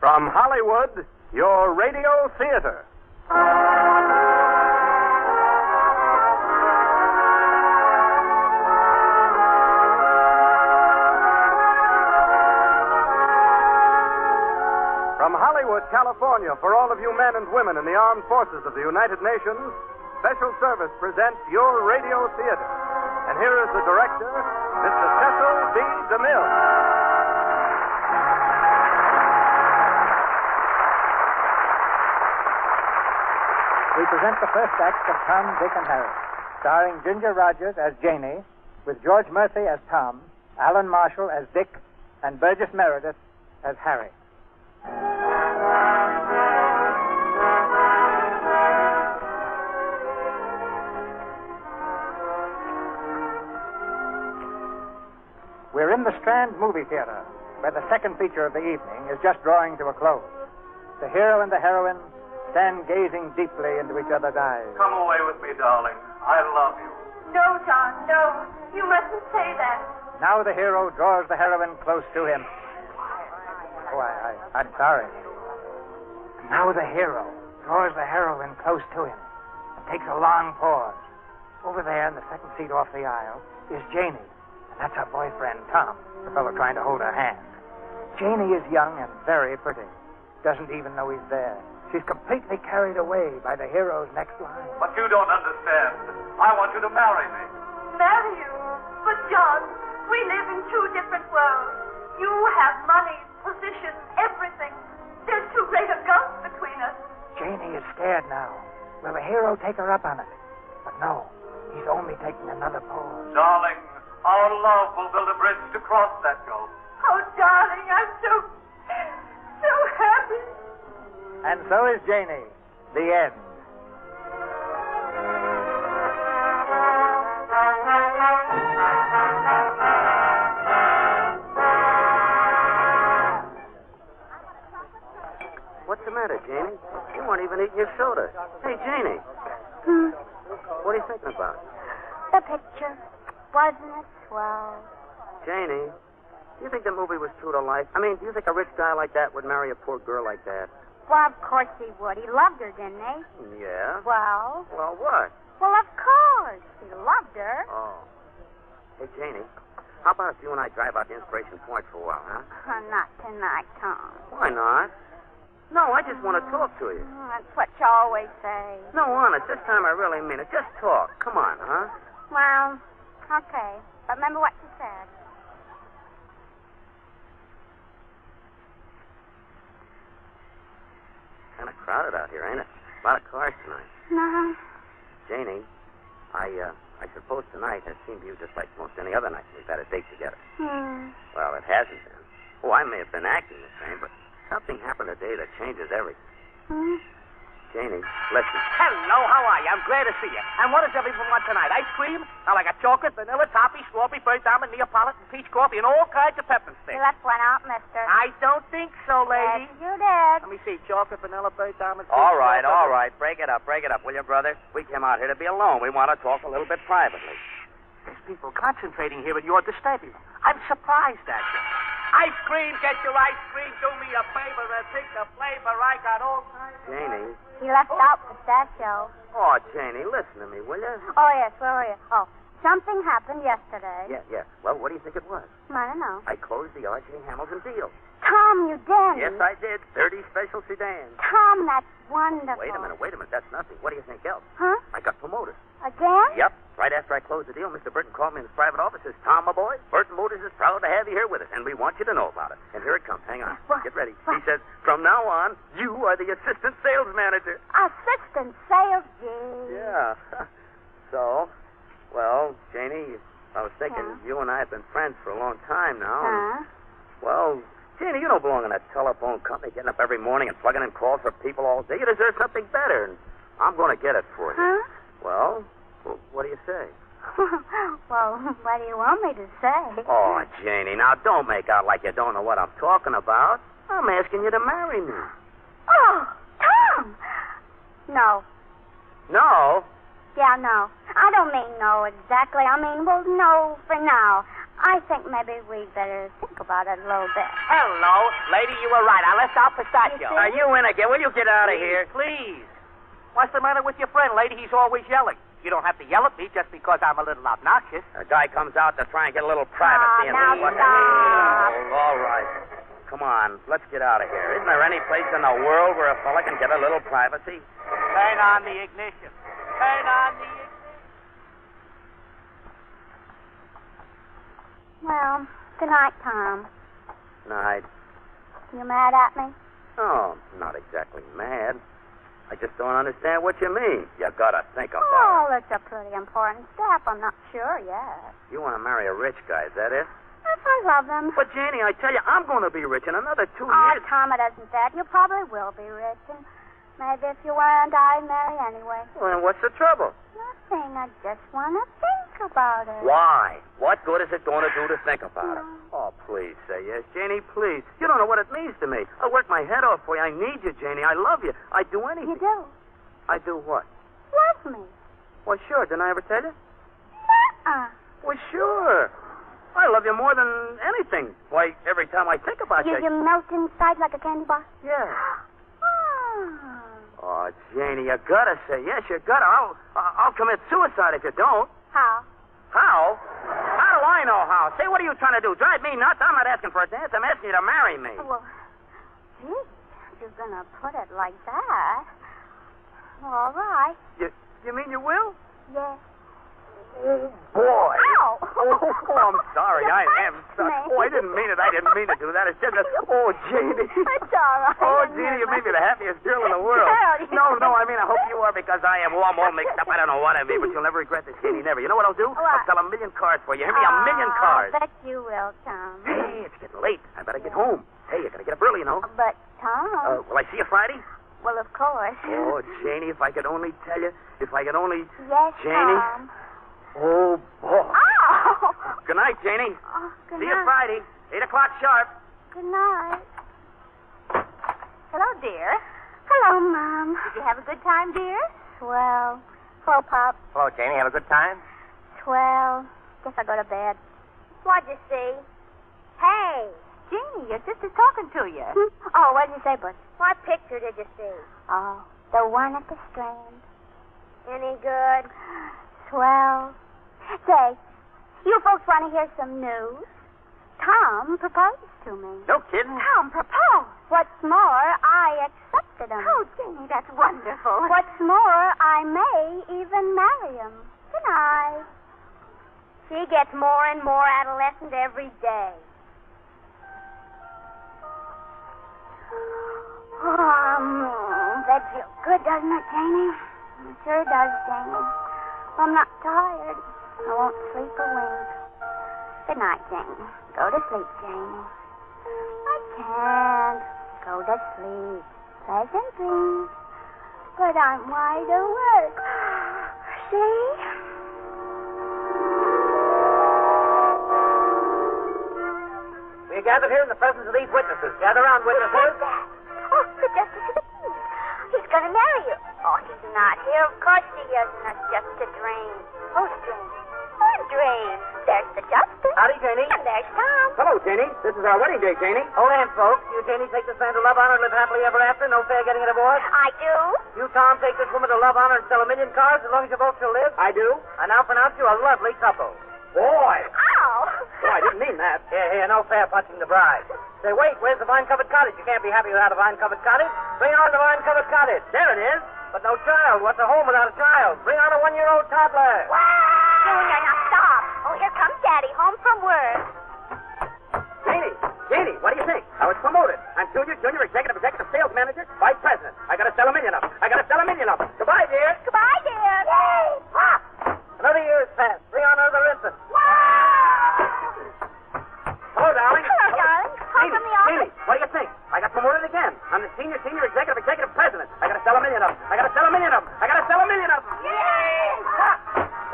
From Hollywood, your radio theater. From Hollywood, California, for all of you men and women in the armed forces of the United Nations, Special Service presents your radio theater. And here is the director, Mr. Cecil B. DeMille. We present the first act of Tom, Dick, and Harry, starring Ginger Rogers as Janie, with George Murphy as Tom, Alan Marshall as Dick, and Burgess Meredith as Harry. We're in the Strand Movie Theater, where the second feature of the evening is just drawing to a close. The hero and the heroine stand gazing deeply into each other's eyes. Come away with me, darling. I love you. No, John, no. You mustn't say that. Now the hero draws the heroine close to him. Oh, I'm sorry. Now the hero draws the heroine close to him and takes a long pause. Over there in the second seat off the aisle is Janie. And that's her boyfriend, Tom, the fellow trying to hold her hand. Janie is young and very pretty. Doesn't even know he's there. She's completely carried away by the hero's next line. But you don't understand. I want you to marry me. Marry you? But, John, we live in two different worlds. You have money, position, everything. There's too great a gulf between us. Janie is scared now. Will the hero take her up on it? But no, he's only taking another pause. Darling, our love will build a bridge to cross that gulf. Oh, darling, I'm so happy. And so is Janie. The end. What's the matter, Janie? You weren't even eating your soda. Hey, Janie. What are you thinking about? The picture. Wasn't it swell? Janie, do you think the movie was true to life? I mean, do you think a rich guy like that would marry a poor girl like that? Well, of course he would. He loved her, didn't he? Yeah. Well, What? well, of course. He loved her. Oh. Hey, Janie, how about if you and I drive out to Inspiration Point for a while, huh? Not tonight, Tom. Why not? No, I just want to talk to you. That's what you always say. No, honest, this time I really mean it. Just talk. Come on, huh? Well, okay. But remember what you said. Kind of crowded out here, ain't it? A lot of cars tonight. No. Janie, I suppose tonight has seemed to you just like most any other night we've had a date together. Well, it hasn't been. Oh, I may have been acting the same, but something happened today that changes everything. Janie, listen. Hello, how are you? I'm glad to see you. And what does everyone want tonight? Ice cream? Now, like a chocolate, vanilla, toffee, strawberry, bird almond, Neapolitan, peach coffee, and all kinds of peppermint You sticks. left one out, mister. I don't think so, lady. Yes, you did. Let me see. Chocolate, vanilla, bird almond, peach All right. coffee. Break it up, will you, brother? We came out here to be alone. We want to talk a little bit privately. There's people concentrating here, and you're disturbing them. I'm surprised at you. Ice cream, get your ice cream. Do me a favor and pick the flavor. I got all kinds of... Janie. He left out pistachio. Oh, Janie, listen to me, will you? Oh, yes, where were you? Oh, something happened yesterday. Yeah. Well, what do you think it was? I don't know. I closed the Archie Hamilton deal. Tom, you did. Yes, I did. 30 special sedans. Tom, that's wonderful. Wait a minute. That's nothing. What do you think else? Huh? I got promoted. Again? Yep. Right after I closed the deal, Mr. Burton called me in his private office. Says, Tom, my boy, Burton Motors is proud to have you here with us, and we want you to know about it. And here it comes. Hang on. What? Get ready. What? He says, from now on, you are the assistant sales manager. Assistant sales, gee. Yeah. So, well, Janie, I was thinking Yeah. you and I have been friends for a long time now. Huh? Well, Janie, you don't belong in that telephone company getting up every morning and plugging in calls for people all day. You deserve something better, and I'm going to get it for you. Huh? Well, what do you say? Well, what do you want me to say? Oh, Janie, now don't make out like you don't know what I'm talking about. I'm asking you to marry me. Oh, Tom! No. No? Yeah, no. I don't mean no exactly. I mean, well, no for now. I think maybe we'd better think about it a little bit. Hello. Lady, you were right. Let's out pistachio. Are you in again? Will you get out of here? Please. What's the matter with your friend, lady? He's always yelling. You don't have to yell at me just because I'm a little obnoxious. A guy comes out to try and get a little privacy. now what? stop. Oh, all right. Come on, let's get out of here. Isn't there any place in the world where a fella can get a little privacy? Turn on the ignition. Turn on the ignition. Well, good night, Tom. Night. You mad at me? Oh, not exactly mad. I just don't understand what you mean. You gotta think about Oh, it's a pretty important step. I'm not sure yet. it. You want to marry a rich guy, is that it? If I love them. But, Janie, I tell you, I'm going to be rich in another 2 Oh, years. Tom, it isn't that. You probably will be rich. And maybe if you weren't, I'd marry anyway. Well, then what's the trouble? Nothing. I just want to think about it. Why? What good is it going to do to think about it? Oh, please say yes, Janie, please. You don't know what it means to me. I work my head off for you. I need you, Janie. I love you. I'd do anything. You do? I do what? Love me. Well, sure. Didn't I ever tell you? Uh-uh. Well, sure. I love you more than anything. Why, every time I think about you... You melt inside like a candy bar? Yeah. Oh. Oh, Janie, you gotta say yes. You gotta. I'll commit suicide if you don't. How? How? How do I know how? Say, what are you trying to do? Drive me nuts? I'm not asking for a dance. I'm asking you to marry me. Well, gee, you're going to put it like that. All right. You mean you will? Yes. Oh, boy. Ow! Oh, I'm sorry. You I am hurt sorry. me. Oh, I didn't mean it. I didn't mean to do that. It's just that... Oh, Janie. It's all right. Oh, Jeannie, you made me the happiest girl in the world. Girl, No, I mean, I hope you are because I am. Oh, I'm all mixed up. I don't know what I mean, but you'll never regret this, Jeannie, never. You know what I'll do? What? I'll sell 1 million cars for you. Hear me? 1 million cars. I bet you will, Tom. Hey, it's getting late. I better get home. Hey, you gotta get up early, you know. But, Tom... Will I see you Friday? well, of course. Oh, Janie, if I could only tell you. If I could only... Yes, Janie? Tom. Oh, boy. Oh! Good night, Janie. Oh, good See night. you Friday, 8 o'clock sharp. Good night. Hello, dear. Hello, Mom. Did you have a good time, dear? Swell. Hello, Pop. Hello, Janie. Have a good time? Swell. Guess I'll go to bed. What'd you see? Hey, Jeannie, your sister's talking to you. Oh, what did you say, Butch? What picture did you see? Oh, the one at the Strand. Any good? Swell. Say, you folks want to hear some news? Tom proposed to me. No kidding. Tom proposed. What's more, I accepted him. Oh, Jeannie, that's wonderful. What's more, I may even marry him. Good night. She gets more and more adolescent every day. That feels good, doesn't it, Janie? It sure does, Janie. I'm not tired. I won't sleep a wink. Good night, Janie. Go to sleep, Janie. I can't go to sleep. Pleasant dreams. But I'm wide awake. See? We gathered here in the presence of these witnesses. Gather round, witnesses. Oh, the Justice of the Peace. He's going to marry you. Oh, he's not here. Of course he isn't. It's just a dream. Whose dream? What dream? There's the Justice. Howdy, Janie. And there's Tom. Hello, Janie. This is our wedding day, Janie. Hold on, folks. You, Janie, take this man to love, honor, and live happily ever after. No fair getting a divorce. I do. You, Tom, take this woman to love, honor, and sell 1 million cars as long as you both shall live. I do. I now pronounce you a lovely couple. Boy. Ow. Oh, I didn't mean that. Here, no fair punching the bride. Say, wait, where's the vine-covered cottage? You can't be happy without a vine-covered cottage. Bring on the vine-covered cottage. There it is. But no child. What's a home without a child? Bring on a 1-year-old toddler. Junior, now stop. Oh, here comes Daddy, home from work. Janie, what do you think? I was promoted. I'm junior executive sales manager, vice president. I gotta sell 1 million of them. Goodbye, dear. Goodbye, dear. Yay. Another year has passed. Bring on another infant. Hello, darling. Hello, darling. Home from the office. Janie, what do you think? I got promoted again. I'm the senior executive president. I gotta sell 1 million of them. I gotta sell 1 million of them. Yay.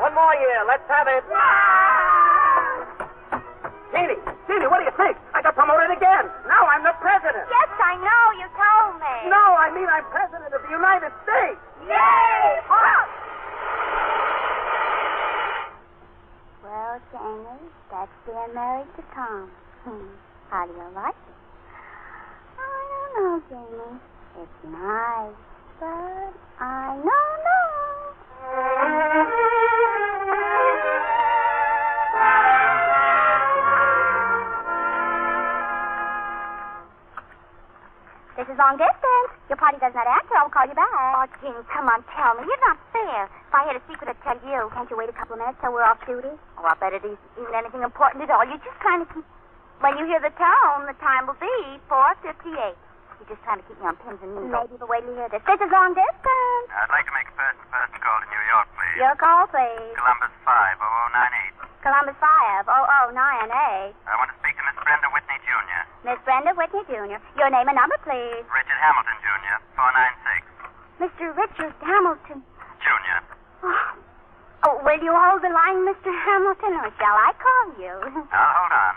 One more year. Let's have it. Janie, what do you think? I got promoted again. Now I'm the president. Yes, I know. You told me. No, I mean I'm president of the United States. Yay. Well, Well, Janie, that's being married to Tom. How do you like it? I don't know, Janie. It's nice, but I don't know. This is long distance. Your party does not answer. I'll call you back. Oh, Jean, come on, tell me. You're not fair. If I had a secret, I'd tell you. Can't you wait a couple of minutes till we're off duty? Oh, I bet it isn't anything important at all. You're just trying to keep... When you hear the tone, the time will be 4:58. You're just trying to keep me on pins and needles. Maybe, but wait till you hear this. This is long distance. I'd like to make a person-to-person call to New York, please. Your call, please. Columbus 50098. Columbus 50098. I want to speak to Miss Brenda Whitney, Jr. Miss Brenda Whitney, Jr. Your name and number, please. Richard Hamilton, Jr. 496. Mr. Richard Hamilton. Jr. Oh, will you hold the line, Mr. Hamilton, or shall I call you? Now, hold on.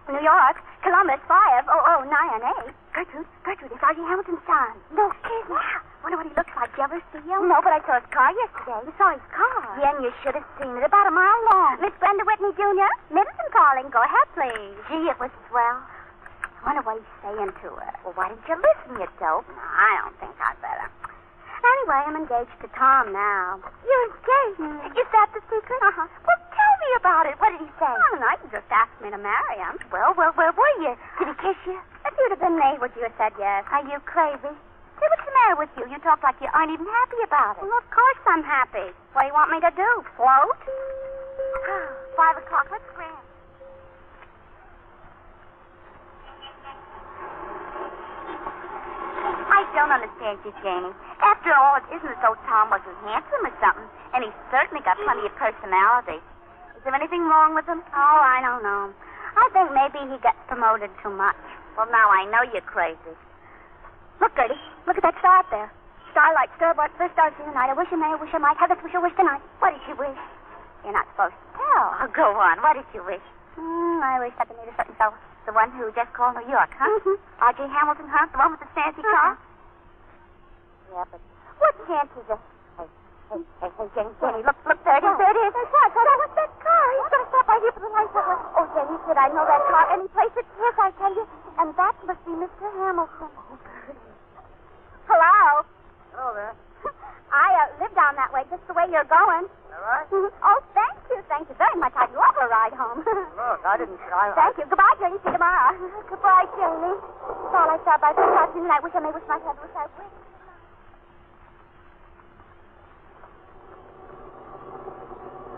New York, Columbus 50098. Gertrude, it's Archie Hamilton's son. No kidding. Yeah. Wonder what he looks like. Did you ever see him? No, but I saw his car yesterday. You saw his car? Yeah, and you should have seen it. About a mile long. Miss Brenda Whitney, Jr., Middleton calling. Go ahead, please. Gee, it was swell. I wonder what he's saying to her. Well, why didn't you listen, you dope? No, I don't think I'd better. Anyway, I'm engaged to Tom now. You're engaged? Is that the secret? Uh-huh. Well, tell me about it. What did he say? I don't know. He just asked me to marry him. Well, where were you? Did he kiss you? If you'd have been me, would you have said yes? Are you crazy? Say, what's the matter with you? You talk like you aren't even happy about it. Well, of course I'm happy. What do you want me to do? Float? 5 o'clock. Let's scram. I don't understand you, Janie. After all, it isn't as though Tom wasn't handsome or something, and he's certainly got plenty of personality. Is there anything wrong with him? Oh, I don't know. I think maybe he gets promoted too much. Well, now I know you're crazy. Look, Gertie, look at that star up there. Starlight, starboard, first stars in the night. I wish I may, I wish I might. Heathens, wish I wish tonight. What did you wish? You're not supposed to tell. Oh, go on. What did you wish? I wish I could meet a certain fellow. The one who just called New York, huh? Mm-hmm. R.J. Hamilton, huh? The one with the fancy car? Yeah, but what chance is there? Hey, Jenny, look, there it is. There it is. What? What's that car? He's going to stop right here for the lights. Oh, Jenny, should I know that car any place it is, I tell you? And that must be Mr. Hamilton. Hello? Hello there. I live down that way, just the way you're going. All right? Oh, thank you very much. I'd love a ride home. Look, I didn't... Thank you. Goodbye, Jenny. See you tomorrow. Goodbye, Jenny. Thought I saw by the afternoon. I wish I may, wish my head, wish I wish.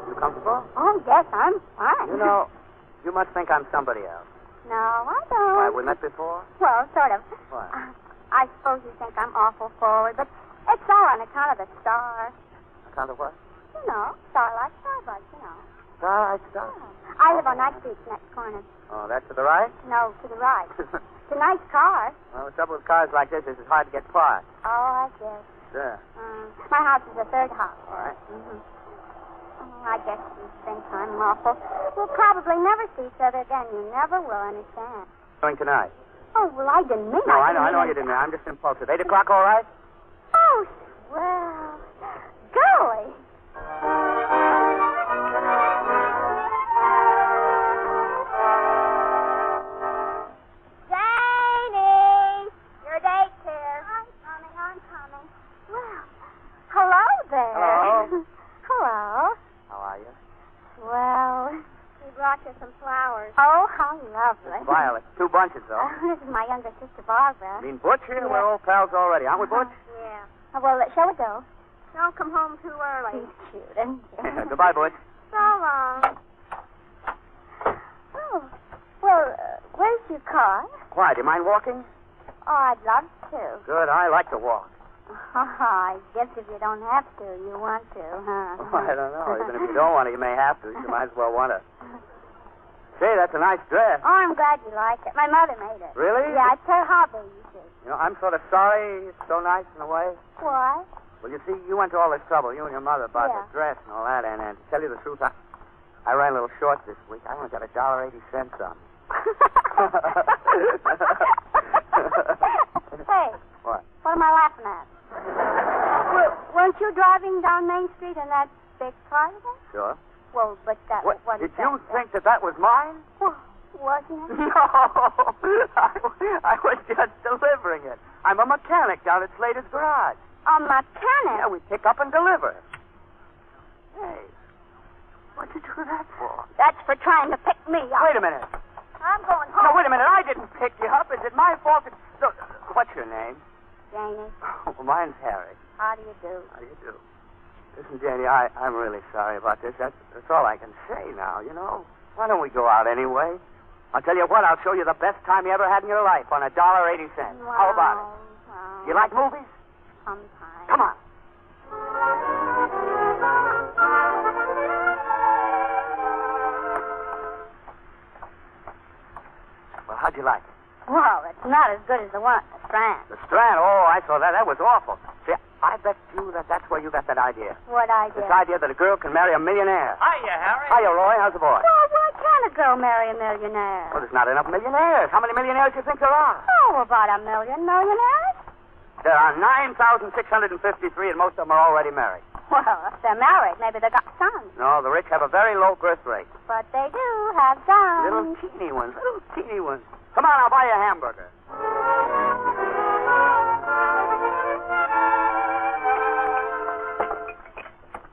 You comfortable? Oh, yes, I'm fine. You know, you must think I'm somebody else. No, I don't. Why, we met before? Well, sort of. What? I suppose you think I'm awful forward, but it's all on account of the star. Account of what? You know, starlight, starbuzz, you know. Starlight, star. Yeah. I live on Night Street, next corner. Oh, that's to the right? No, to the right. It's a nice car. Well, the trouble with cars like this is it's hard to get parked. Oh, I guess. Sure. My house is the third house. All right. Mm-hmm. Oh, I guess you think I'm awful. We'll probably never see each other again. You never will understand. Going tonight? Oh, well, I didn't mean No, I know you didn't. I'm just impulsive. 8 o'clock, all right? Oh, swell. Golly. Janie! Your date's here. I'm coming. Well, hello there. Hello. Hello. How are you? Well, we brought you some flowers. Oh, how lovely. Violet. 2 bunches, though. This is my younger sister, Barbara. You mean Butch here? Yeah. We're old pals already, aren't we, Butch? Yeah. Well, shall we go? Don't come home too early. He's cute, isn't he? Goodbye, Butch. So long. Oh, well, where's your car? Why, do you mind walking? Oh, I'd love to. Good, I like to walk. I guess if you don't have to, you want to, huh? Oh, I don't know. Even if you don't want to, you may have to. You might as well want to. Say, that's a nice dress. Oh, I'm glad you like it. My mother made it. Really? Yeah, it's her hobby, you see. You know, I'm sort of sorry. It's so nice in a way. Why? Well, you see, you went to all this trouble, you and your mother, about Yeah. the dress and all that, and to tell you the truth, I ran a little short this week. I only got $1.80 on. Hey. What? What am I laughing at? Weren't you driving down Main Street in that big car today? Sure. Well, but that What? wasn't... Did you think that was mine? Well, wasn't it? No. I was just delivering it. I'm a mechanic down at Slater's garage. A mechanic? Yeah, we pick up and deliver. Hey, what'd you do that for? That's for trying to pick me up. Wait a minute. I'm going home. No, wait a minute. I didn't pick you up. Is it my fault? Look, what's your name? Janie, Oh, mine's Harry. how do you do? How do you do? Listen, Janie, I'm really sorry about this. That's all I can say now, you know. Why don't we go out anyway? I'll tell you what, I'll show you the best time you ever had in your life on $1.80. How about it? Well, You like movies? sometimes. Come on. Well, how'd you like it? Well, it's not as good as the one at the Strand. The Strand? Oh, I saw that. That was awful. See, I bet you that's where you got that idea. What idea? This idea that a girl can marry a millionaire. Hiya, Harry. Hiya, Roy. How's the boy? Well, why can't a girl marry a millionaire? Well, there's not enough millionaires. How many millionaires do you think there are? Oh, about 1 million millionaires. There are 9,653, and most of them are already married. Well, if they're married, maybe they got sons. No, the rich have a very low birth rate. But they do have sons. Little teeny ones. Come on, I'll buy you a hamburger.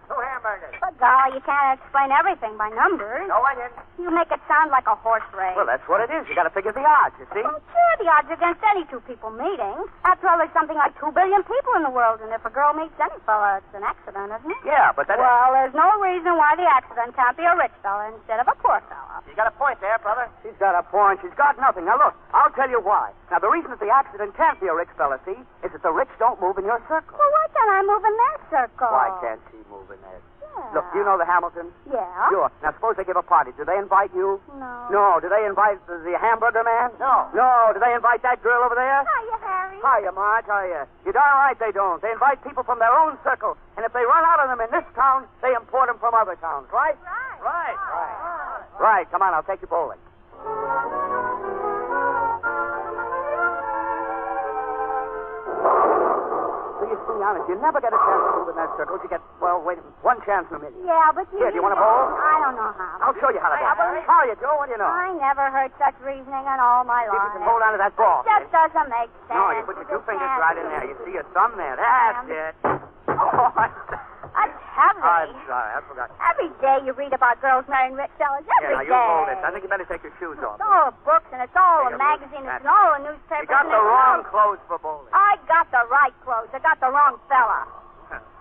Two hamburgers. But, golly, you can't explain everything by numbers. No, I didn't. You make it sound like a horse race. Well, that's what it is. You got to figure the odds, you see? Well, sure, the odds are against any two people meeting. After all, there's something like 2 billion people in the world, and if a girl meets any fella, it's an accident, isn't it? Yeah, but that... Well, there's no reason why the accident can't be a rich fella instead of a poor fella. You got a point there, brother. She's got a point. She's got nothing. Now, look, I'll tell you why. Now, the reason that the accident can't be a rich fella, see, is that the rich don't move in your circle. Well, why can't I move in their circle? Why can't she move in theirs? Yeah. Look, do you know the Hamiltons? Yeah? Sure. Now, suppose they give a party. Do they invite you? No. No. Do they invite the hamburger man? No. No. Do they invite that girl over there? Hiya, Harry. Hiya, Marge. Hiya. You're darn right they don't. They invite people from their own circle. And if they run out of them in this town, they import them from other towns, right? Right. Right. Come on, I'll take you bowling. So you see, honest, you never get a chance to move in that circle. You get, well, wait, one chance in a million. Yeah, but you... Here, do you want a bowl? I don't know how. I'll show you how to bowl. How are you, Joe? What do you know? I never heard such reasoning in all my See if life. you can hold on to that ball. Just doesn't make sense. No, you put your two just fingers can't right in do there. it. You see your thumb there. That's it. Oh, That's heavy. I'm sorry. I forgot. Every day you read about girls marrying rich fellas. Yeah, Every now you day. hold this. I think you better take your shoes off. It's all books and it's all Take a a magazine. look. It's all a newspaper. You got and the it's wrong all- clothes for bowling. I got the right clothes. I got the wrong fella.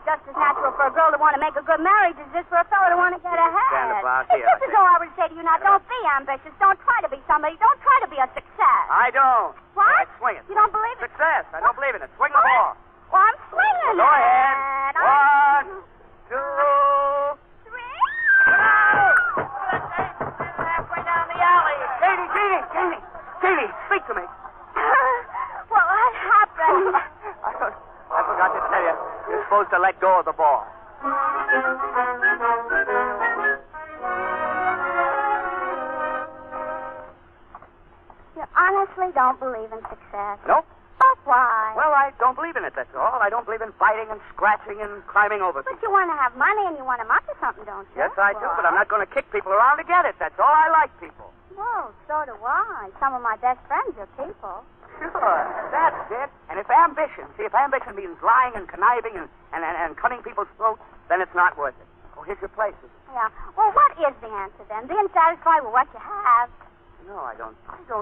Just as natural for a girl to want to make a good marriage as this for a fella to want to get ahead. Stand about It's here. just as though I would say to you now, don't be ambitious. Don't try to be somebody. Don't try to be a success. I don't. What? All right, swing it. You don't believe it? Success. I don't believe in it. Swing the What? ball. Well, I'm swinging Go ahead. it. 1, 2. Three. Halfway down the alley. Katie, speak to me. Well, what happened? I forgot to tell you. You're supposed to let go of the ball. You honestly don't believe in success? Nope. But why? Well, I don't believe in it, that's all. I don't believe in fighting and scratching and climbing over But people. you want to have money and you want to muck or something, don't you? Yes, I do, but I'm not going to kick people around to get it. That's all. I like people. Well, so do I. Some of my best friends are people. Sure, that's it. And if ambition means lying and conniving and cutting people's throats, then it's not worth it. Oh, here's your place. Yeah. Well, what is the answer then? Being satisfied with what you have? No, I don't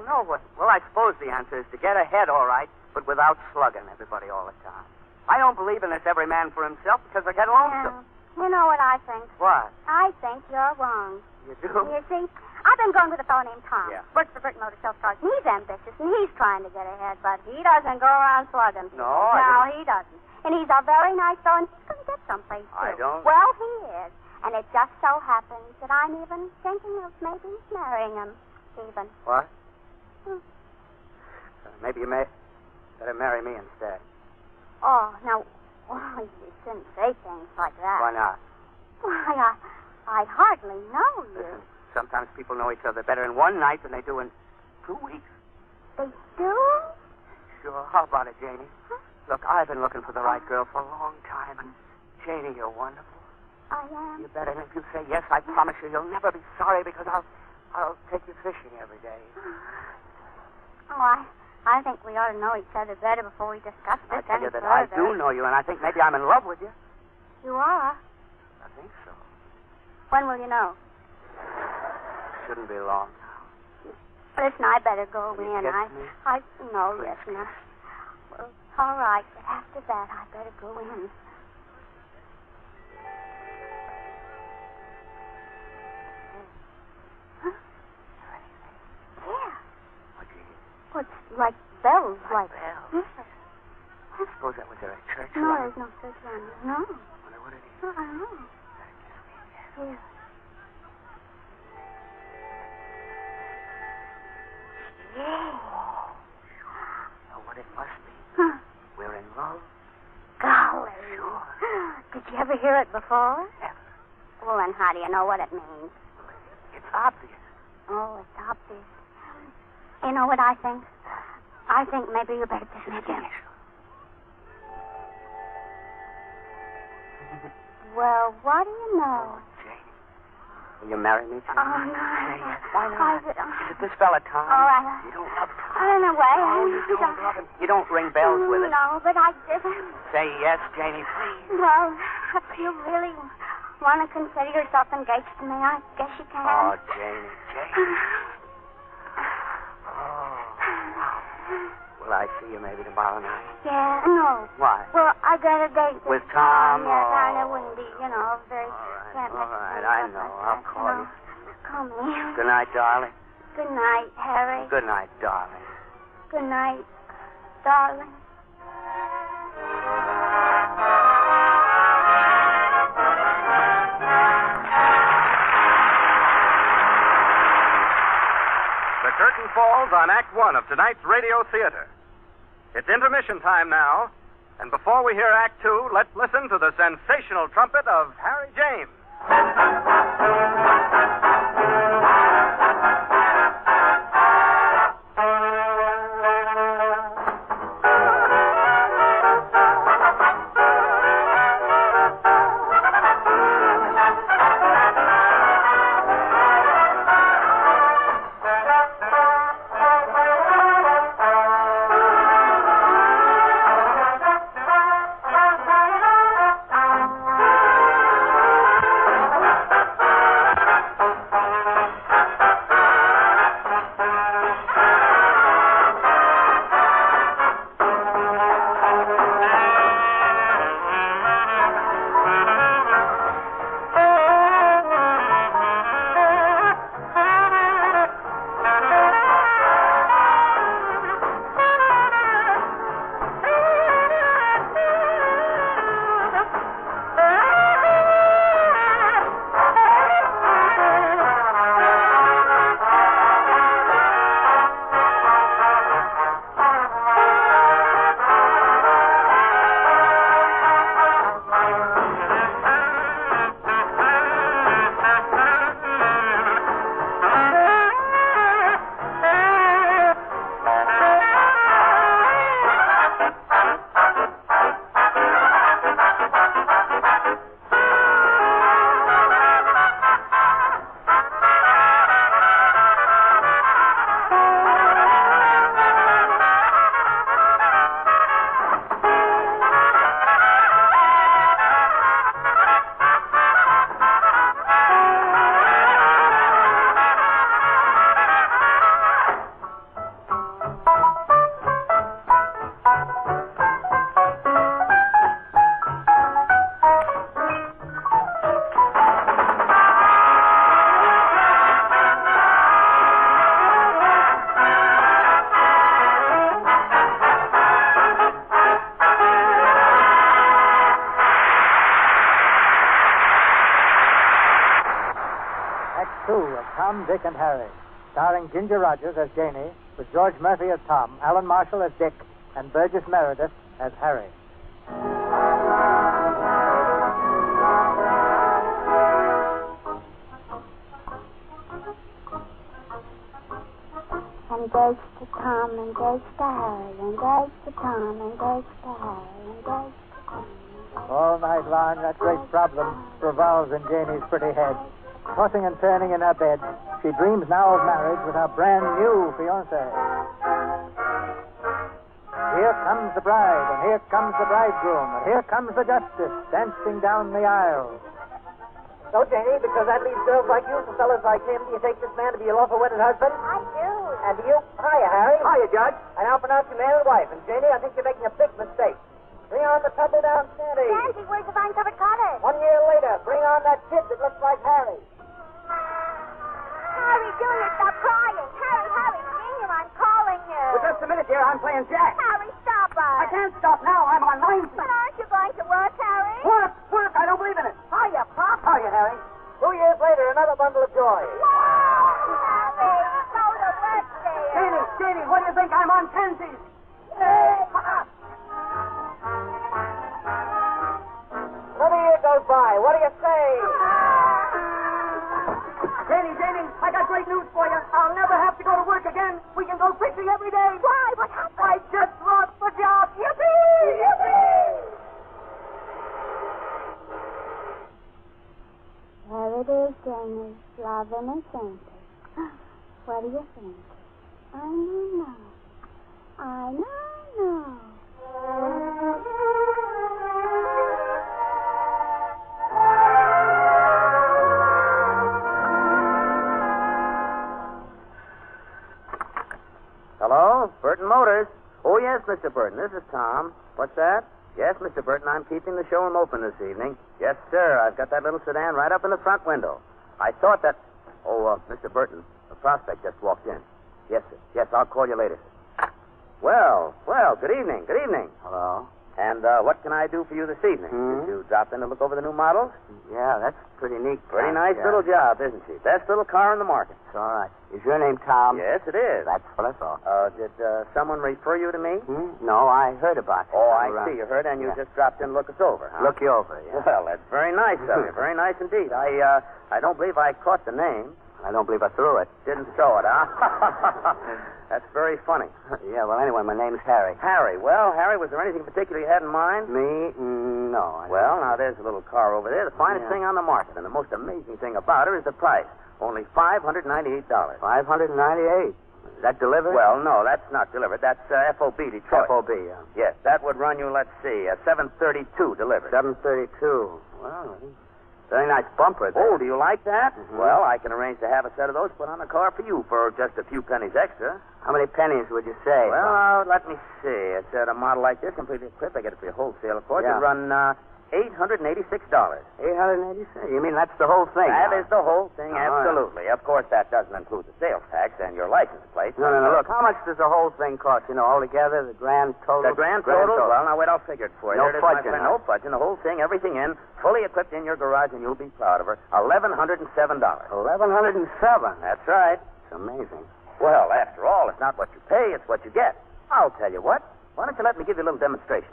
know what. Well, I suppose the answer is to get ahead, all right, but without slugging everybody all the time. I don't believe in this every man for himself because I get lonesome. You know what I think? What? I think you're wrong. You do? You see, I've been going with a fellow named Tom. Yeah. Works for Brick Motor Sales Cars. He's ambitious, and he's trying to get ahead, but he doesn't go around slugging. No, No, he doesn't. And he's a very nice fellow, and he's going to get someplace, too. I don't- Well, he is. And it just so happens that I'm even thinking of maybe marrying him, even. What? Hmm. Maybe you may better marry me instead. Oh, now, you shouldn't say things like that. Why not? Why, I hardly know you. Listen, sometimes people know each other better in one night than they do in 2 weeks. They do? Sure. How about it, Janie? Huh? Look, I've been looking for the right girl for a long time, and Janie, you're wonderful. I am. You better. If you say yes, I promise you'll never be sorry because I'll take you fishing every day. Oh, I think we ought to know each other better before we discuss this I tell any you that further. I do know you, and I think maybe I'm in love with you. You are? I think so. When will you know? Shouldn't be long. Listen, I better go Will in. you kiss me? No, Please listen. Well, all right. But after that, I better go in. Huh? Yeah. What do you hear? What's like bells? Like bells? Yes. I suppose that was there at church. No, there's no church around here. No. Wonder what it is. No, I don't know. Yeah. Know what it must be? Huh. We're in love. Golly. Sure. Did you ever hear it before? Never. Well, then how do you know what it means? It's obvious. Oh, it's obvious. You know what I think? I think maybe you better dismiss him. Well, what do you know? Jane, will you marry me, Jane? Oh, no. Say yes. Why not? Is Is it this fella, Tom? All right. You don't love Tom. In a way. Oh, you don't love him. You don't ring bells with it. No, but I did. Say yes, Janie, please. Well, if you really want to consider yourself engaged to me, I guess you can. Oh, Janie. Oh. Will I see you maybe tomorrow night? Yeah, no. Why? Well, I got a date With Tom? Yeah, Oh. kind of windy, very... All right, I know. I'll call you. Call me. Good night, darling. Good night, Harry. Good night, darling. Good night, darling. The curtain falls on Act One of tonight's Radio Theater. It's intermission time now, and before we hear Act Two, let's listen to the sensational trumpet of Harry James. Tom, Dick, and Harry, starring Ginger Rogers as Janie, with George Murphy as Tom, Alan Marshall as Dick, and Burgess Meredith as Harry. Engaged to Tom, engaged to Harry, engaged to Tom, engaged to Harry, engaged to Tom, engaged to All night long, that great problem revolves in Janie's pretty head. Tossing and turning in her bed, she dreams now of marriage with her brand new fiancé. Here comes the bride, and here comes the bridegroom, and here comes the justice dancing down the aisle. So, Janie, because that leaves girls like you for fellas like him, do you take this man to be your lawful wedded husband? I do. And do you? Hiya, Harry. Hiya, Judge. I now pronounce you man and wife. And, Janie, I think you're making a big mistake. Bring on the tumble-down Sandy. Nancy, where's the vine-covered cottage? 1 year later, bring on that kid that looks like Harry. Harry, Junior, stop crying. Harry, Junior, I'm calling you. Well, just a minute, dear. I'm playing Jack. Harry, stop us. I can't stop now. I'm on 90. But aren't you going to work, Harry? Work! I don't believe in it. Hiya, Pop. Hiya, Harry. 2 years later, another bundle of joy. Harry, go to work, dear. Janie, what do you think? I'm on tensies. Pop. Another year goes by. What do you say? Janie, I got great news for you. I'll never have to go to work again. We can go fishing every day. Why? What happened? I just lost the job. Yippee! Yippee! There it is, Janie. Loving and Sandy. What do you think? I don't know. Hello? Burton Motors. Oh, yes, Mr. Burton. This is Tom. What's that? Yes, Mr. Burton, I'm keeping the showroom open this evening. Yes, sir. I've got that little sedan right up in the front window. I thought that... Oh, Mr. Burton, the prospect just walked in. Yes, sir. Yes, I'll call you later. Well, good evening. Good evening. Hello? And what can I do for you this evening? Did you drop in to look over the new models? Yeah, that's pretty neat. Pretty nice little job, isn't she? Best little car in the market. It's all right. Is your name Tom? Yes, it is. That's what I thought. Did someone refer you to me? No, I heard about it. Oh, I see. You heard, and you just dropped in to look us over, huh? Look you over, yeah. Well, that's very nice of you. Very nice indeed. I don't believe I caught the name. I don't believe I threw it. Didn't show it, huh? That's very funny. Yeah, well, anyway, my name's Harry. Harry. Well, Harry, was there anything particular you had in mind? Me? No. Well, now, there's a little car over there, the finest thing on the market, and the most amazing thing about her is the price. Only $598. $598. Is that delivered? Well, no, that's not delivered. That's FOB, Detroit. FOB, yeah. Yes, that would run you, let's see, $732 delivered. $732. Well, very nice bumper there. Oh, do you like that? Mm-hmm. Well, I can arrange to have a set of those put on the car for you for just a few pennies extra. How many pennies would you say? Well, let me see. It's a model like this, completely equipped. I get it for your wholesale, of course. Yeah. It'd run $886. $886? You mean that's the whole thing? That is the whole thing, Oh, absolutely. Of course, that doesn't include the sales tax and your license plate. No. Look, how much does the whole thing cost? You know, altogether, the grand total? The grand total? Well, now, wait, I'll figure it for you. No There it is, my fudging, friend. huh? No fudging. The whole thing, everything in, fully equipped in your garage, and you'll be proud of her. $1,107. $1,107? That's right. It's amazing. Well, after all, it's not what you pay, it's what you get. I'll tell you what. Why don't you let me give you a little demonstration?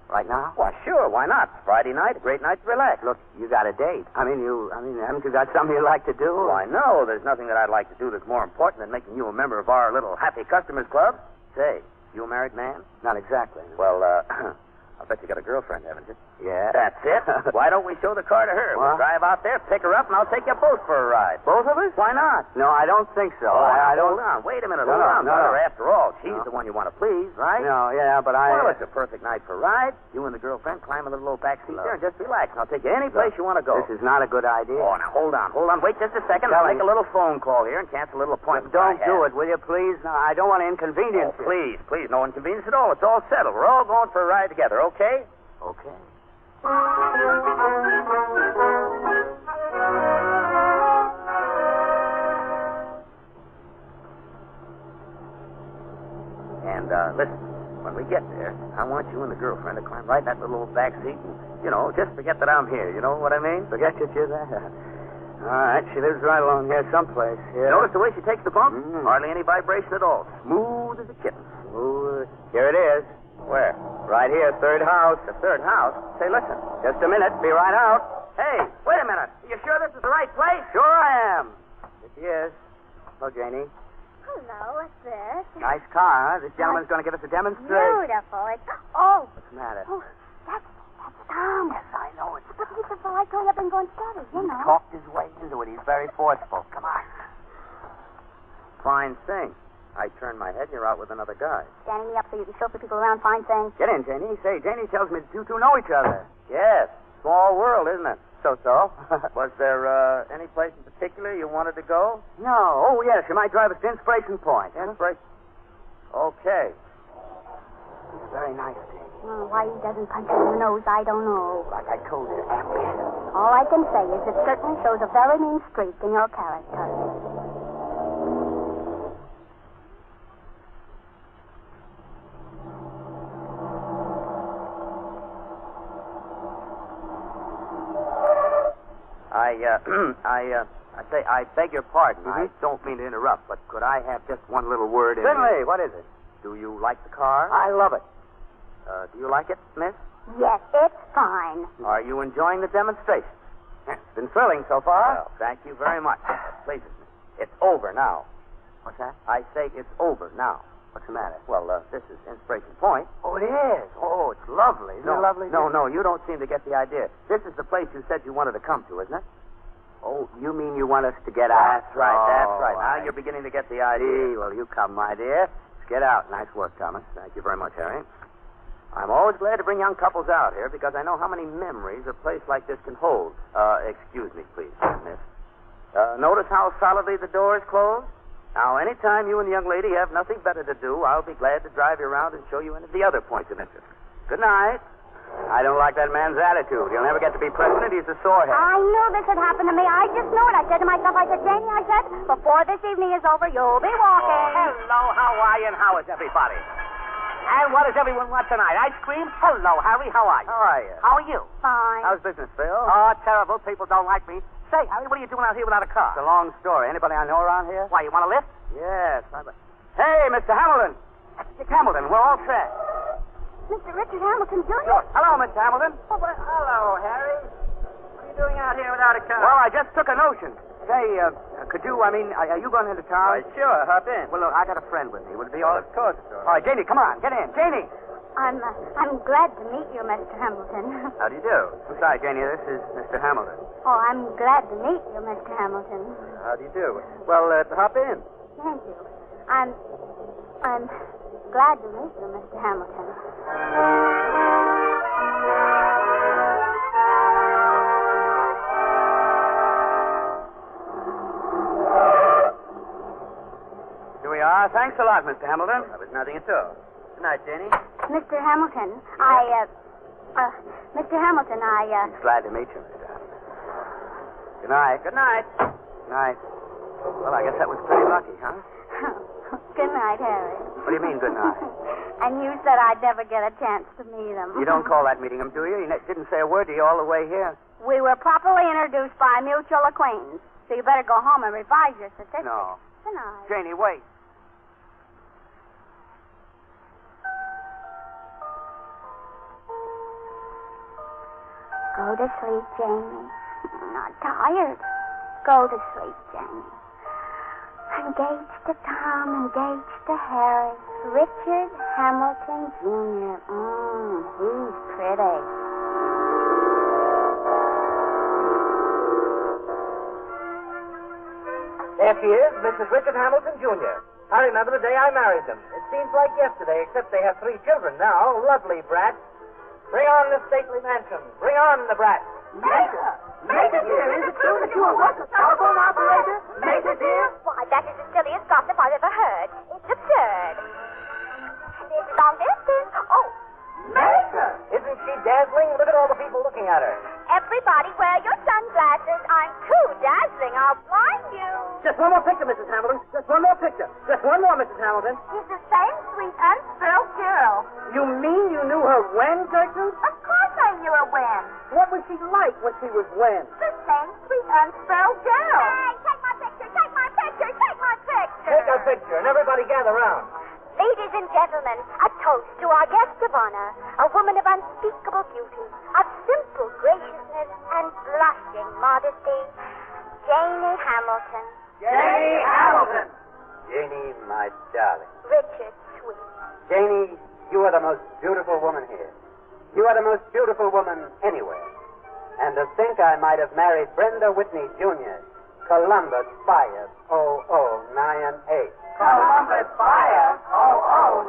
Right now? Why, sure, why not? Friday night, a great night to relax. Look, you got a date. Haven't you got something you'd like to do? Why, no, there's nothing that I'd like to do that's more important than making you a member of our little Happy Customers Club. Say, you a married man? Not exactly. Well, I'll bet you got a girlfriend, haven't you? Yeah. That's it. Why don't we show the car to her? We'll What? drive out there, pick her up, and I'll take you both for a ride. Both of us? Why not? No, I don't think so. Oh, I don't. Hold on. Wait a minute. No, Hold on, no. brother. After all, she's the one you want to please, right? No, yeah, but I... Well, it's a perfect night for a ride. You and the girlfriend climb in the little back seat there and just relax. And I'll take you any place you want to go. This is not a good idea. Oh, now, hold on. Wait just a second. Tell I'll me. make a little phone call here and cancel a little appointment. Don't do it, will you, please? No, I don't want to inconvenience you. Please. No inconvenience at all. It's all settled. We're all going for a ride together, okay? Okay. And, listen, when we get there, I want you and the girlfriend to climb right in that little old back seat and, just forget that I'm here. You know what I mean? Forget that you're there. All right, she lives right along here someplace. Yeah. Notice the way she takes the bump? Mm. Hardly any vibration at all. Smooth as a kitten. Smooth. Here it is. Where? Right here, third house. The third house? Say, listen. Just a minute. Be right out. Hey, wait a minute. Are you sure this is the right place? Sure I am. Yes, she is. Hello, Janie. Hello, what's this? Nice car, huh? This gentleman's going to give us a demonstration. Beautiful. It's... Oh, What's the matter? that's Tom. Well, I told you I've been going steady, you know. Talked his way into it. He's very forceful. Come on. Fine thing. I turned my head, you're out with another guy. Standing me up so you can chauffeur people around, fine thing. Get in, Janie. Say, Janie tells me that you two know each other. Yes. Small world, isn't it? So. Was there any place in particular you wanted to go? No. Oh, yes. You might drive us to Inspiration Point. Inspiration. Okay. He's very nice, Janie. Why he doesn't punch you in the nose, I don't know. Like I told you, ambition. All I can say is it certainly shows a very mean streak in your character. I beg your pardon. I don't mean to interrupt, but could I have just one little word? Certainly. What is it? Do you like the car? I love it. Do you like it, miss? Yes, it's fine. Are you enjoying the demonstration? It's been thrilling so far. Well, thank you very much. That pleases me. It's over now. What's that? I say it's over now. What's the matter? Well, this is Inspiration Point. Oh, it is? Oh, it's lovely. Isn't it lovely? No, you don't seem to get the idea. This is the place you said you wanted to come to, isn't it? Oh, you mean you want us to get out? That's right. Now you're beginning to get the idea. Well, you come, my dear. Let's get out. Nice work, Thomas. Thank you very much, Harry. I'm always glad to bring young couples out here because I know how many memories a place like this can hold. Excuse me, please, miss. Notice how solidly the door is closed? Now, anytime you and the young lady have nothing better to do, I'll be glad to drive you around and show you any of the other points of interest. Good night. I don't like that man's attitude. He'll never get to be president. He's a sorehead. I knew this had happened to me. I just knew it. I said to myself, Janie, before this evening is over, you'll be walking. Hello, how are you, and how is everybody? And what does everyone want tonight? Ice cream? Hello, Harry, how are you? How are you? How are you? Fine. How's business, Phil? Oh, terrible. People don't like me. Say, Harry, what are you doing out here without a car? It's a long story. Anybody I know around here? Why, you want a lift? Yes. Hey, Mr. Hamilton. Mr. Hamilton, we're all set. Mr. Richard Hamilton, Jr.? Sure. Hello, Mr. Hamilton. Oh, well, hello, Harry. What are you doing out here without a car? Well, I just took a notion. Say, are you going into town? Sure, hop in. Well, look, I got a friend with me. Would it be all right? Of course, All right, Janie, come on, get in. Janie! I'm glad to meet you, Mr. Hamilton. How do you do? I'm sorry, Janie, this is Mr. Hamilton. Oh, I'm glad to meet you, Mr. Hamilton. How do you do? Well, hop in. Thank you. I'm glad to meet you, Mr. Hamilton. Here we are. Thanks a lot, Mr. Hamilton. That was nothing at all. Good night, Janie. Mr. Hamilton, Mr. Hamilton, He's glad to meet you, Mr. Hamilton. Good night. Good night. Good night. Well, I guess that was pretty lucky, huh? Good night, Harry. What do you mean, good night? And you said I'd never get a chance to meet him. You don't call that meeting him, do you? He didn't say a word to you all the way here. We were properly introduced by a mutual acquaintance, so you better go home and revise your statistics. No. Good night. Janie, wait. Go to sleep, Jamie. I'm not tired. Go to sleep, Jamie. Engaged to Tom, engaged to Harry. Richard Hamilton, Jr. He's pretty. There she is, Mrs. Richard Hamilton, Jr. I remember the day I married them. It seems like yesterday, except they have 3 children now. Lovely brats. Bring on the stately mansion. Bring on the brats. Major! Major, dear, is it true that you are once a telephone operator? Major, dear? Why, that is the silliest gossip I've ever heard. It's absurd. This long distance. Oh, Major! Isn't she dazzling? Look at all the people looking at her. everybody wear your sunglasses. I'm too dazzling. I'll blind you. Just one more picture, Mrs. Hamilton. Just one more picture. Just one more, Mrs. Hamilton. She's the same sweet, unspilled girl. You mean you knew her when, Gertrude? Of course I knew her when. What was she like when she was when? The same sweet, unspilled girl. Hey, take my picture, take my picture, take my picture. Take a picture and everybody gather round. Ladies and gentlemen, a toast to our guest of honor, a woman of unspeakable beauty, of simple graciousness and blushing modesty, Janie Hamilton. Janie Hamilton! Janie, my darling. Richard Sweet. Janie, you are the most beautiful woman here. You are the most beautiful woman anywhere. And to think I might have married Brenda Whitney, Jr., Columbus Fire 0098. Columbus Fire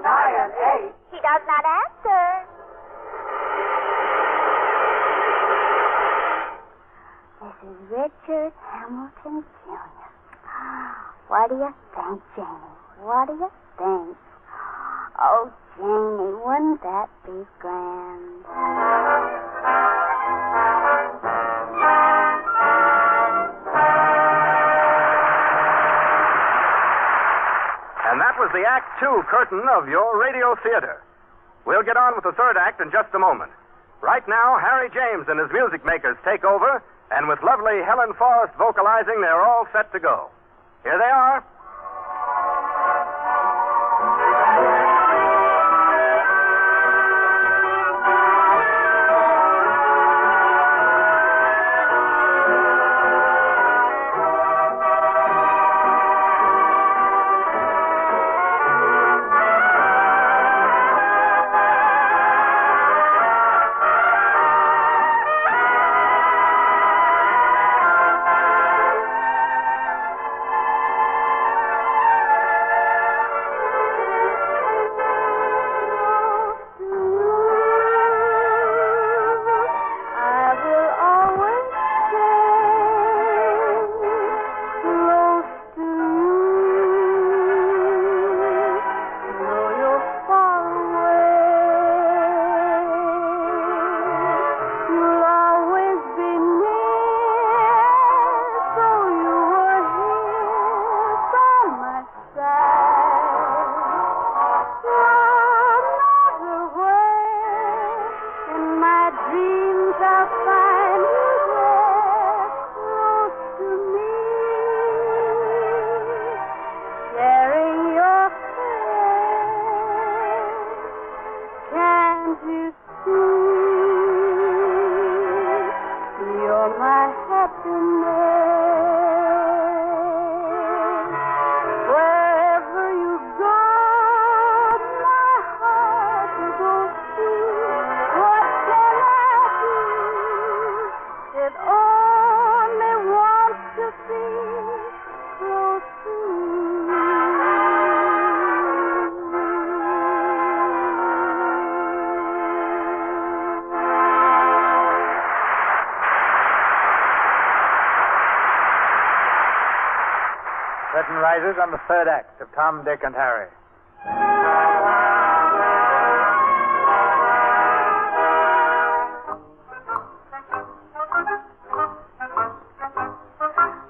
0098. He does not answer. This is Richard Hamilton, Jr. What do you think, Janie? What do you think? Oh, Janie, wouldn't that be grand? And that was the Act 2 curtain of your radio theater. We'll get on with the third act in just a moment. Right now, Harry James and his music makers take over, and with lovely Helen Forrest vocalizing, they're all set to go. Here they are. Curtain rises on the third act of Tom, Dick, and Harry.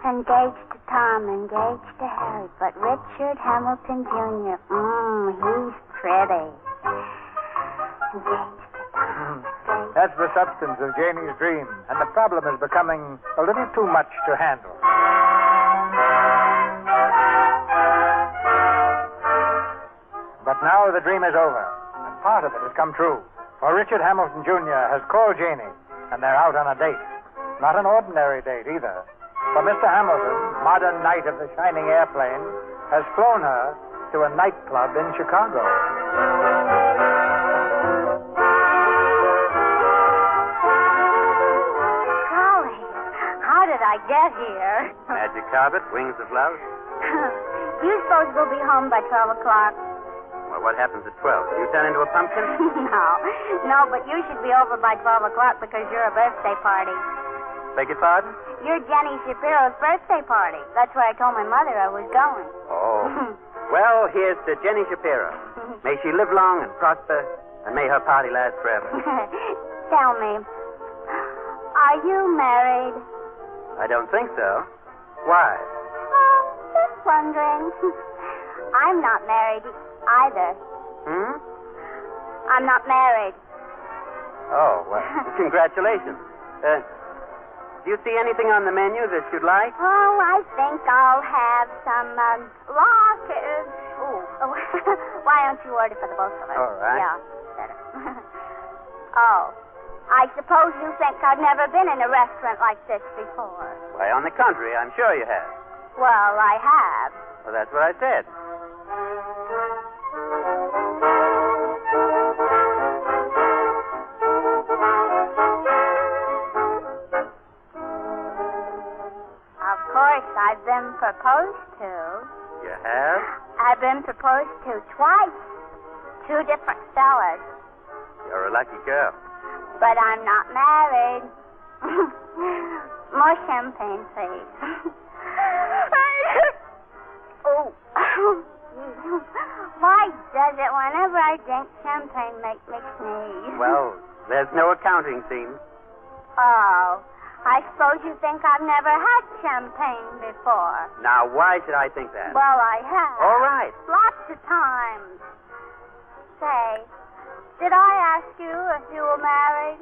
Engaged to Tom, engaged to Harry, but Richard Hamilton, Jr., he's pretty. Engaged to Tom. That's the substance of Janie's dream, and the problem is becoming a little too much to handle. But now the dream is over, and part of it has come true. For Richard Hamilton, Jr. has called Janie, and they're out on a date. Not an ordinary date, either. For Mr. Hamilton, modern knight of the shining airplane, has flown her to a nightclub in Chicago. Golly, how did I get here? Magic carpet, wings of love. You suppose we'll be home by 12 o'clock? Well, what happens at 12? You turn into a pumpkin? No, but you should be over by 12 o'clock because you're a birthday party. Beg your pardon? You're Jenny Shapiro's birthday party. That's where I told my mother I was going. Oh. Well, here's to Jenny Shapiro. May she live long and prosper, and may her party last forever. Tell me, are you married? I don't think so. Why? Oh, just wondering. I'm not married either. I'm not married. Oh, well, congratulations. Do you see anything on the menu that you'd like? Oh, I think I'll have some lockers. Oh, why don't you order for the both of us? All right. Yeah, better. Oh, I suppose you think I've never been in a restaurant like this before. Why, on the contrary, I'm sure you have. Well, I have. Well, that's what I said. I've been proposed to. You have? I've been proposed to twice. 2 different fellas. You're a lucky girl. But I'm not married. More champagne, please. Oh. Why does it, whenever I drink champagne, make me sneeze? Well, there's no accounting, seems. Oh, I suppose you think I've never had champagne before. Now, why should I think that? Well, I have. All right. Lots of times. Say, did I ask you if you were married?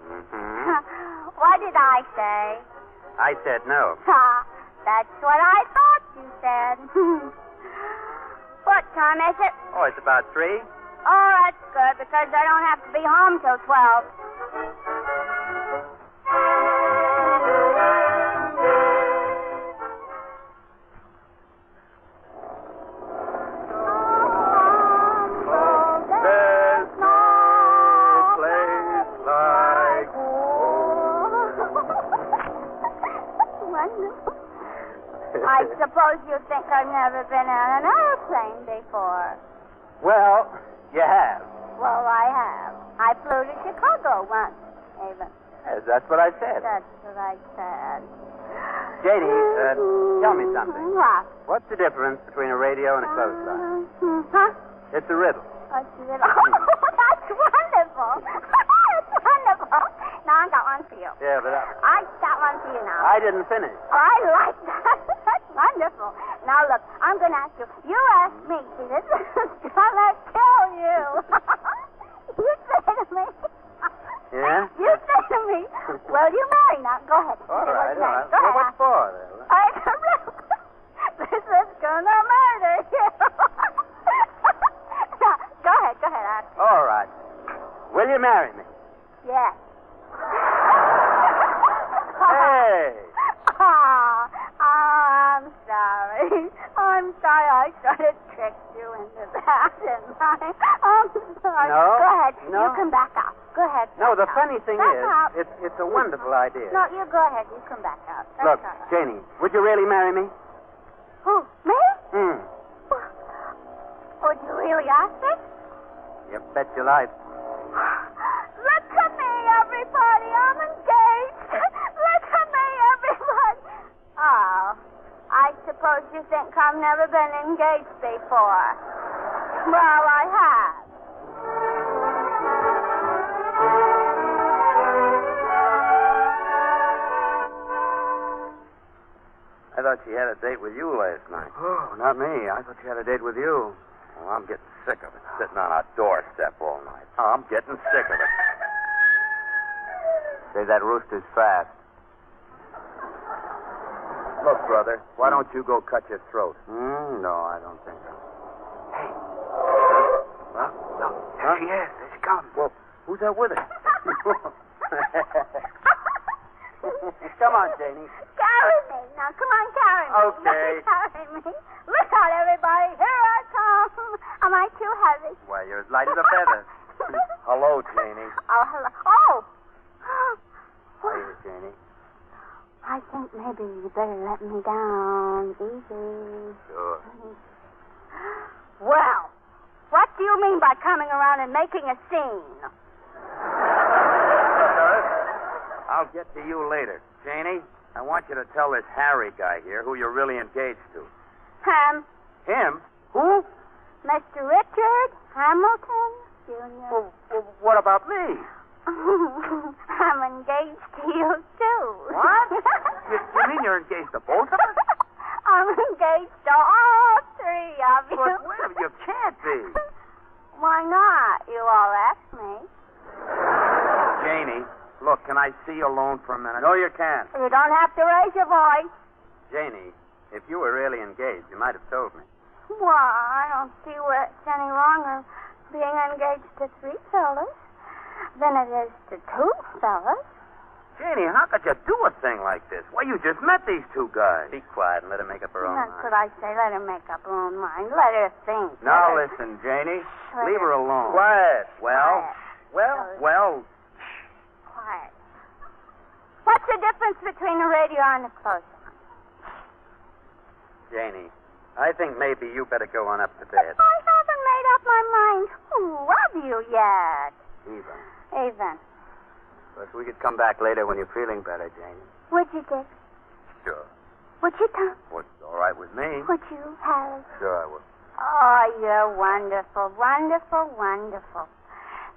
Mm-hmm. What did I say? I said no. Ha, that's what I thought you said. What time is it? Oh, it's about 3. Oh, that's good, because I don't have to be home till 12. There's no place like Wonderful. I suppose you think I've never been on an airplane before. Well, you have. Well, I have. I flew to Chicago once, even. Yes, that's what I said. That's what I said. Janie, tell me something. What? What's the difference between a radio and a clothesline? Huh? It's a riddle. What's the riddle? Oh, that's wonderful. That's wonderful. Now, I got one for you. Yeah, but I got one for you now. I didn't finish. I like that. That's wonderful. Now, look, I'm going to ask you. You ask me, see, this is going to kill you. You say to me. Yeah? You say to me, will you marry now? Go ahead. All Say right, what's all right. next. Go Well, ahead. what for, then? This is going to murder you. Now, go ahead. Ask. All right. Will you marry me? Yes. Hey! I'm sorry. I'm sorry I sort of tricked you into that, didn't I? I'm sorry. No. Go ahead. No. You come back out. Go ahead. No, the back funny out. thing Back is, out. it's a wonderful idea. No, you go ahead. You come back out. That's Look, all right. Janie, would you really marry me? Who? Me? Hmm. Would you really ask me? You bet your life. Look at me, everybody. I'm engaged. Look at me, everybody. Oh, I suppose you think I've never been engaged before. Well, I have. I thought she had a date with you last night. Oh, not me. I thought you had a date with you. Well, I'm getting sick of it, sitting on a doorstep all night. I'm getting sick of it. Say, that rooster's fast. Look, brother, why don't you go cut your throat? No, I don't think so. Hey. Huh? Look, there she is. There she comes. Well, who's that with her? Come on, Janie. Carry me. Now, come on, carry me. Okay. Carry me. Look out, everybody. Here I come. Am I too heavy? Why, you're as light as a feather. Hello, Janie. Oh, hello. Oh! Hiya, Janie. I think maybe you better let me down. Easy. Sure. Well, what do you mean by coming around and making a scene? I'll get to you later. Janie, I want you to tell this Harry guy here who you're really engaged to. Him, Who? Mr. Richard Hamilton Jr. Well, what about me? I'm engaged to you, too. What? You mean you're engaged to both of us? I'm engaged to all 3 of you. But wait a minute, you can't be. Why not? You all asked me. Janie, look, can I see you alone for a minute? No, you can't. You don't have to raise your voice. Janie, if you were really engaged, you might have told me. Well, I don't see what's any wrong with being engaged to 3 fellas than it is to 2 fellas. Janie, how could you do a thing like this? Why, you just met these 2 guys. Be quiet and let her make up her own That's mind. what I say. Let her make up her own mind. Let her think. Now Let her- listen, Janie. Let Leave her alone. Quiet. Quiet. Well. Quiet. What's the difference between a radio and a clothesline? Janie, I think maybe you better go on up to bed. I haven't made up my mind who of you yet. Even. But we could come back later when you're feeling better, Janie. Would you, Dick? Sure. Would you, Tom? What's all right with me? Would you, Harry? Sure I will. Oh, you're wonderful, wonderful, wonderful.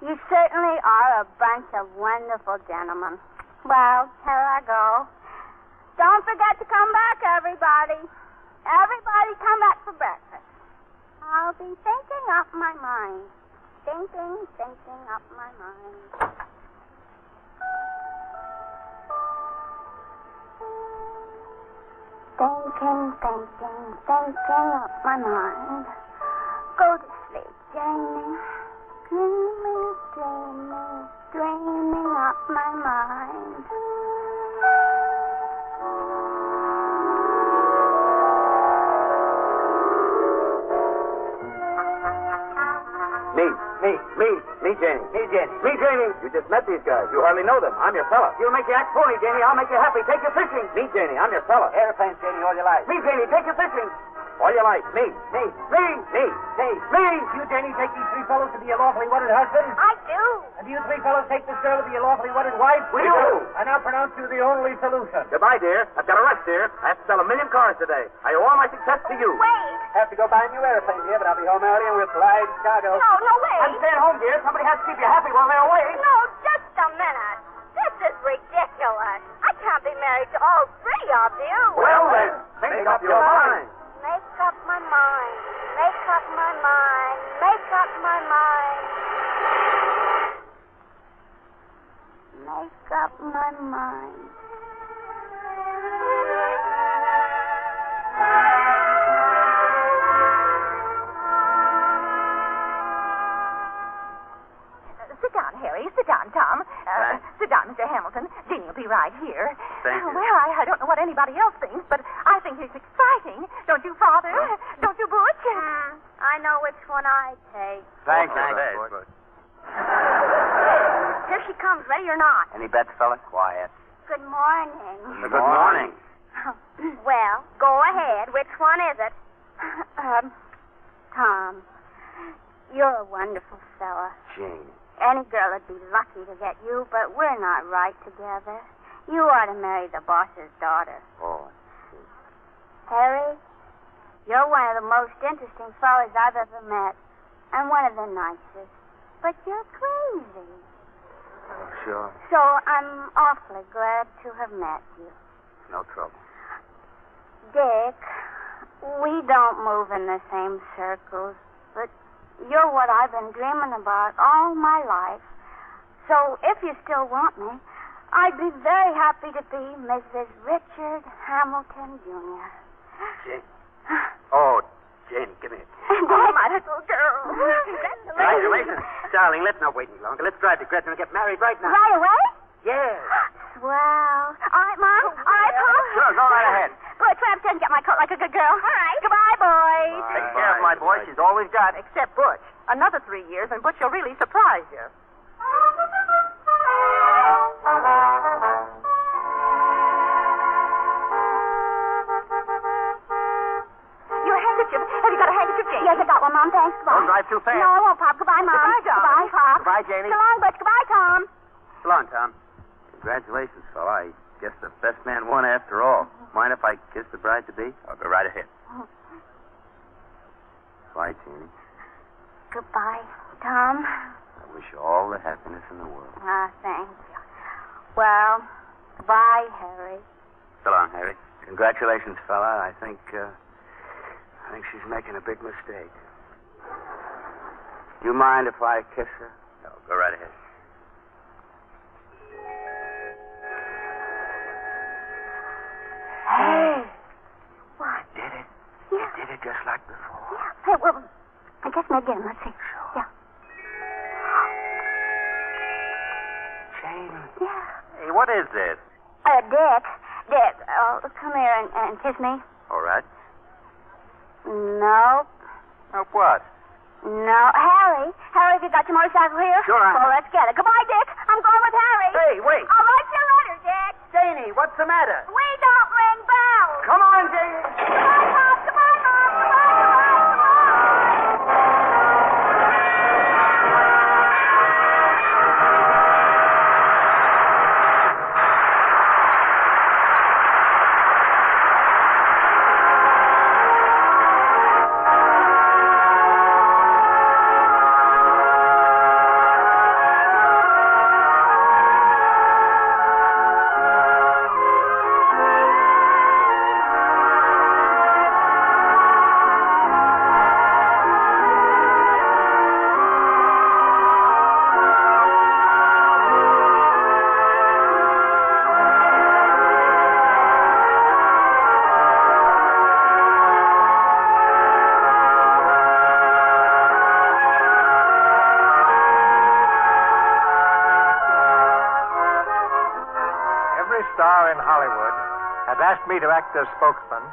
You certainly are a bunch of wonderful gentlemen. Well, here I go. Don't forget to come back, everybody. Everybody come back for breakfast. I'll be thinking up my mind. Thinking up my mind. Thinking up my mind. Go to sleep, Jamie. Dreaming up my mind. Me, Janie. Me, Janie. You just met these guys. You hardly know them. I'm your fella. You'll make you act phony, Janie. I'll make you happy. Take you fishing. Me, Janie. I'm your fella. Airplanes, Janie, all your life. Me, Janie. Take you fishing. All your life. Me. You, Janie, take these three fellows to be your lawfully wedded husband? I do. And do you three fellows take this girl to be your lawfully wedded wife? We do. I now pronounce you the only solution. Goodbye, dear. I've got a rush, dear. I have to sell 1 million cars today. I owe all my success to you. Wait. Have to go buy a new airplane, dear, but I'll be home early and we'll fly to Chicago. No, wait. I'm staying home, dear. Somebody has to keep you happy while they're away. No, just a minute. This is ridiculous. I can't be married to all three of you. Well, then, make up your mind. Make up my mind. Make up my mind. Make up my mind. Make up my mind. Sit down, Harry. Sit down, Tom. Sit down, Mr. Hamilton. Jeannie will be right here. Thank you. Well, I don't know what anybody else thinks, but I think it's exciting. Don't you, Father? Don't you, Butch? I know which one I'd take. Thank you. Here she comes, ready or not. Any bets, fella? Quiet. Good morning. Good morning. Well, go ahead. Which one is it? Tom, you're a wonderful fella. Janie. Any girl would be lucky to get you, but we're not right together. You ought to marry the boss's daughter. Oh, Harry, you're one of the most interesting fellas I've ever met, and one of the nicest. But you're crazy. Oh, sure. So I'm awfully glad to have met you. No trouble. Dick, we don't move in the same circles, but you're what I've been dreaming about all my life. So if you still want me, I'd be very happy to be Mrs. Richard Hamilton, Jr. Jane. Oh, Jane, give me a kiss. Oh, my little girl. Congratulations. Darling, let's not wait any longer. Let's drive to Gretna and get married right now. Right away? Yes. Swell. All right, Mom. All right, Pop. Sure, go right ahead. Boy, Tramp doesn't get my coat like a good girl. All right. Goodbye, boys. Take care of my boy. She's always got it. Except Butch. Another 3 years, and Butch will really surprise you. Your handkerchief. Have you got a handkerchief, Janie? Yes, I got one, Mom. Thanks. Goodbye. Don't drive too fast. No, I won't, Pop. Goodbye, Mom. Goodbye, darling. Goodbye, Pop. Goodbye, Janie. So long, Butch. Goodbye, Tom. So long, Tom. Congratulations, fella. I guess the best man won after all. Mind if I kiss the bride-to-be? I'll go right ahead. Bye, Jeanie. Goodbye, Tom. I wish you all the happiness in the world. Thank you. Well, goodbye, Harry. So long, Harry. Congratulations, fella. I think she's making a big mistake. You mind if I kiss her? No, go right ahead. Hey. What? Did it? Yeah. Did it just like before? Yeah. Hey, well, I guess me again. Let's see. Sure. Yeah. Janie. Yeah. Hey, what is this? Dick. Dick, come here and kiss me. All right. No. Oh, what? No. Harry, have you got your motorcycle here? Sure, I have. Well, let's get it. Goodbye, Dick. I'm going with Harry. Hey, wait. I'll write you later, Dick. Janie, what's the matter? We don't ring bells. Come on, Janie. Goodbye, Pop. star in Hollywood has asked me to act as spokesman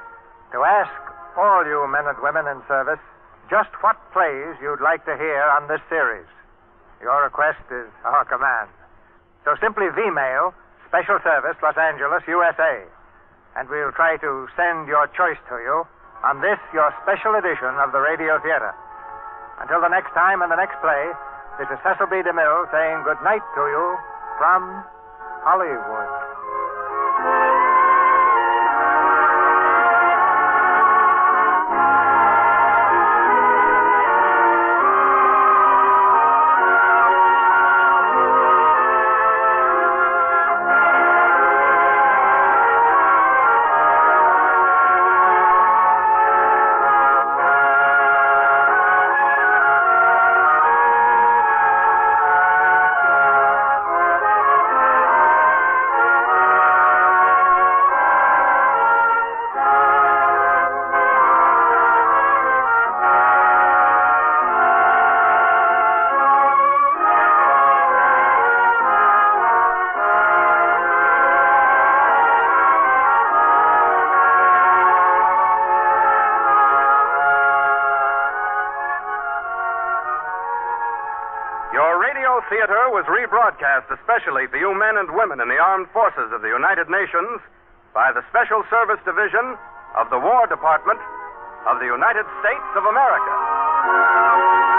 to ask all you men and women in service just what plays you'd like to hear on this series. Your request is our command. So simply V-mail Special Service, Los Angeles, USA, and we'll try to send your choice to you on this, your special edition of the Radio Theater. Until the next time and the next play, this is Cecil B. DeMille saying good night to you from Hollywood. Theater was rebroadcast especially for you men and women in the armed forces of the United Nations by the Special Service Division of the War Department of the United States of America.